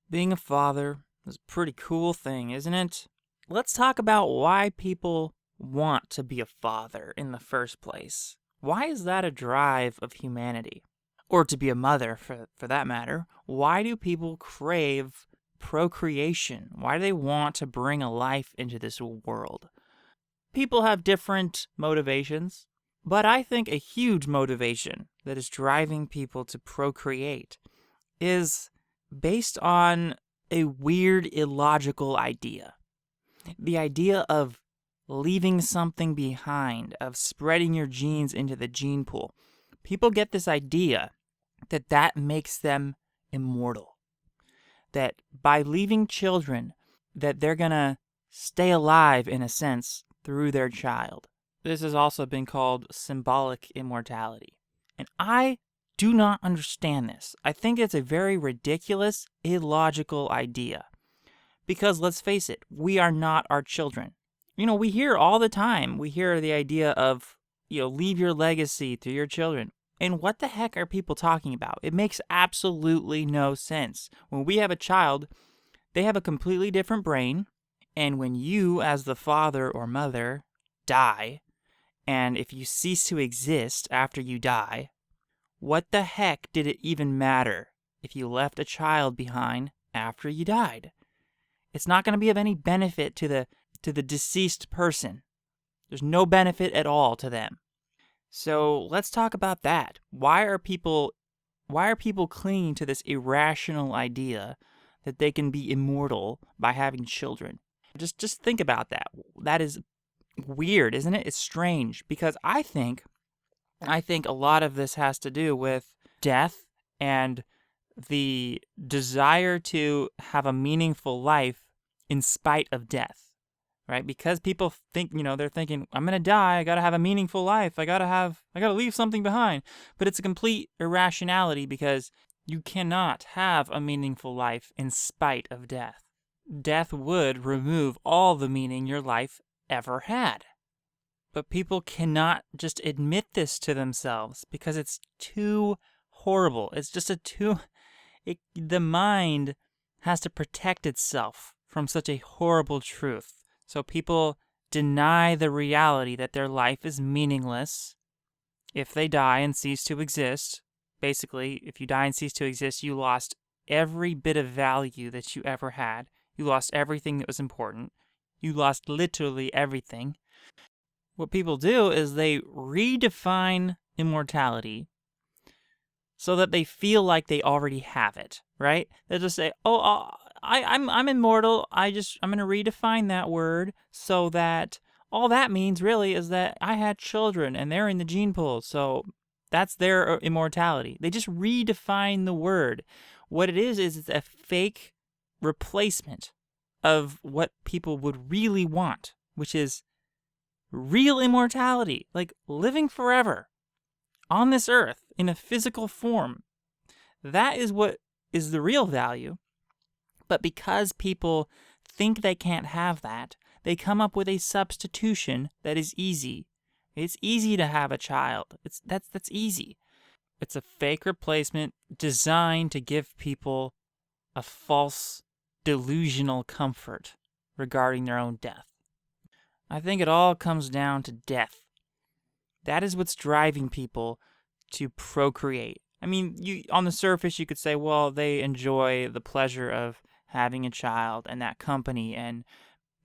Being a father is a pretty cool thing, isn't it? Let's talk about why people want to be a father in the first place. Why is that a drive of humanity? Or to be a mother, for that matter. Why do people crave procreation? Why do they want to bring a life into this world? People have different motivations, but I think a huge motivation that is driving people to procreate is based on a weird, illogical idea. The idea of leaving something behind, of spreading your genes into the gene pool. People get this idea that that makes them immortal. That by leaving children, that they're going to stay alive in a sense through their child. This has also been called symbolic immortality. And I do not understand this. I think it's a very ridiculous, illogical idea. Because let's face it, we are not our children. We hear all the time, we hear the idea of, leave your legacy to your children. And what the heck are people talking about? It makes absolutely no sense. When we have a child, they have a completely different brain. And when you, as the father or mother, die, and if you cease to exist after you die, what the heck did it even matter if you left a child behind after you died? It's not going to be of any benefit to the deceased person. There's no benefit at all to them. So let's talk about that. Why are people clinging to this irrational idea that they can be immortal by having children? Just think about that. That is weird, isn't it? It's strange because I think a lot of this has to do with death and the desire to have a meaningful life in spite of death, right? Because people think, they're thinking, I'm going to die. I got to have a meaningful life. I got to leave something behind. But it's a complete irrationality because you cannot have a meaningful life in spite of death. Death would remove all the meaning your life ever had. But people cannot just admit this to themselves because it's too horrible. It's just the mind has to protect itself from such a horrible truth. So people deny the reality that their life is meaningless if they die and cease to exist. Basically, if you die and cease to exist, you lost every bit of value that you ever had. You lost everything that was important. You lost literally everything. What people do is they redefine immortality so that they feel like they already have it, right? They'll just say, I'm immortal. I'm going to redefine that word so that all that means really is that I had children and they're in the gene pool. So that's their immortality. They just redefine the word. What it is it's a fake replacement of what people would really want, which is real immortality, like living forever on this earth in a physical form. That is what is the real value. But because people think they can't have that, they come up with a substitution that is easy. It's easy to have a child. That's easy. It's a fake replacement designed to give people a false delusional comfort regarding their own death. I think it all comes down to death. That is what's driving people to procreate. I mean, on the surface, you could say, well, they enjoy the pleasure of having a child and that company and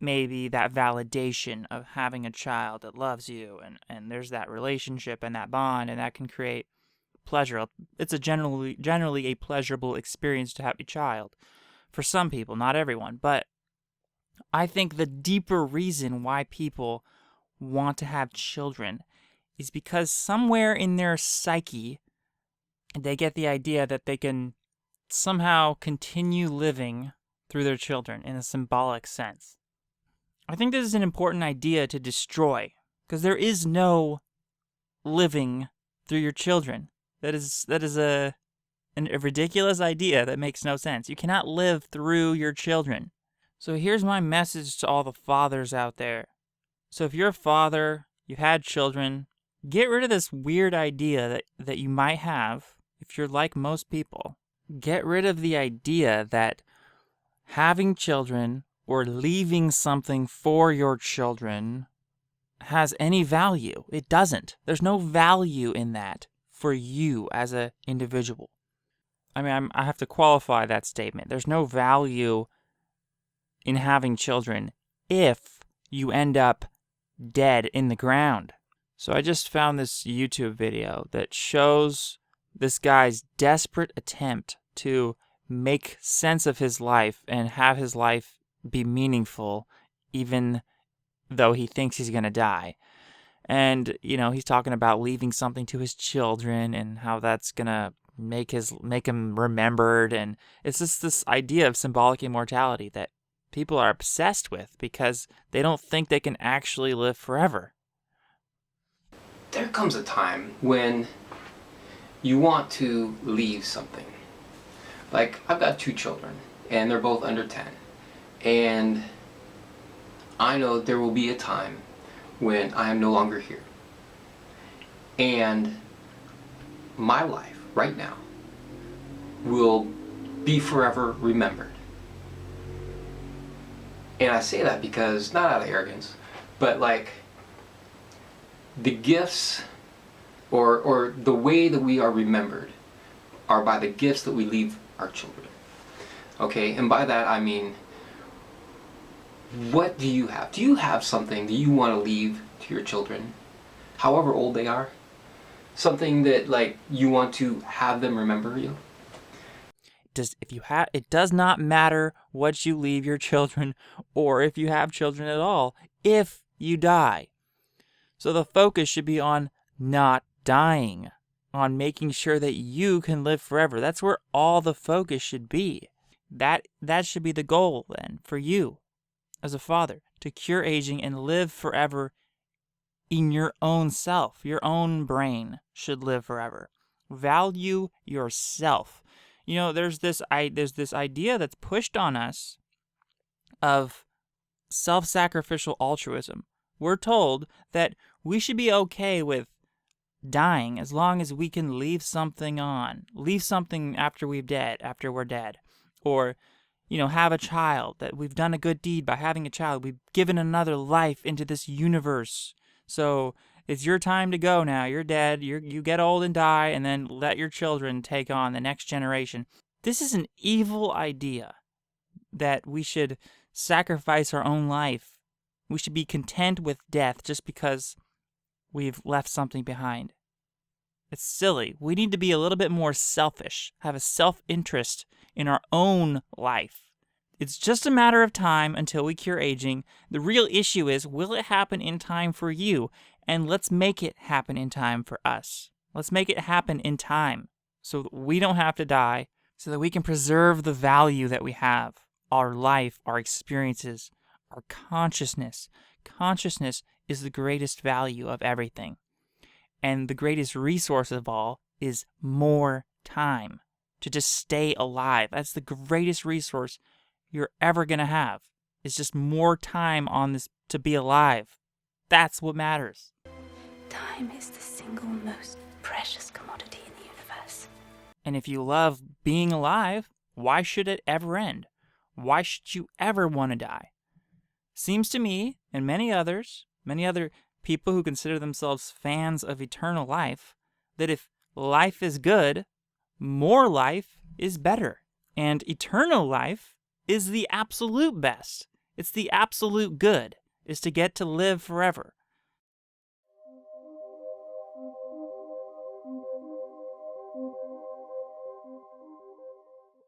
maybe that validation of having a child that loves you and there's that relationship and that bond and that can create pleasure. It's a generally a pleasurable experience to have a child for some people, not everyone. But I think the deeper reason why people want to have children is because somewhere in their psyche, they get the idea that they can somehow continue living through their children in a symbolic sense. I think this is an important idea to destroy because there is no living through your children. That is a ridiculous idea that makes no sense. You cannot live through your children. So here's my message to all the fathers out there. So if you're a father, you've had children, get rid of this weird idea that you might have if you're like most people. Get rid of the idea that having children or leaving something for your children has any value. It doesn't. There's no value in that for you as an individual. I mean, I have to qualify that statement. There's no value in having children if you end up dead in the ground. So I just found this YouTube video that shows this guy's desperate attempt to make sense of his life and have his life be meaningful, even though he thinks he's going to die. And, he's talking about leaving something to his children and how that's going to make him remembered. And it's just this idea of symbolic immortality that people are obsessed with because they don't think they can actually live forever. There comes a time when you want to leave something. Like, I've got 2 children, and they're both under 10. And I know there will be a time when I am no longer here. And my life, right now, will be forever remembered. And I say that because, not out of arrogance, but like, the gifts or the way that we are remembered are by the gifts that we leave our children. Okay, and by that I mean, what do you have? Do you have something that you want to leave to your children, however old they are? Something that like you want to have them remember you? It does not matter what you leave your children or if you have children at all, if you die. So the focus should be on not dying, on making sure that you can live forever. That's where all the focus should be. That should be the goal then for you as a father, to cure aging and live forever in your own self. Your own brain should live forever. Value yourself. There's this idea that's pushed on us of self-sacrificial altruism. We're told that we should be okay with dying as long as we can leave something after we're dead, or have a child, that we've done a good deed by having a child. We've given another life into this universe. So it's your time to go now. You're dead. You get old and die, and then let your children take on the next generation. This is an evil idea that we should sacrifice our own life. We should be content with death just because we've left something behind. It's silly. We need to be a little bit more selfish, have a self-interest in our own life. It's just a matter of time until we cure aging. The real issue is, will it happen in time for you? And let's make it happen in time for us. Let's make it happen in time so that we don't have to die, so that we can preserve the value that we have, our life, our experiences, our consciousness. Consciousness is the greatest value of everything. And the greatest resource of all is more time to just stay alive. That's the greatest resource you're ever going to have. It's just more time on this to be alive. That's what matters. Time is the single most precious commodity in the universe. And if you love being alive, why should it ever end? Why should you ever want to die? Seems to me, and many other people who consider themselves fans of eternal life, that if life is good, more life is better. And eternal life is the absolute best. It's the absolute good, is to get to live forever.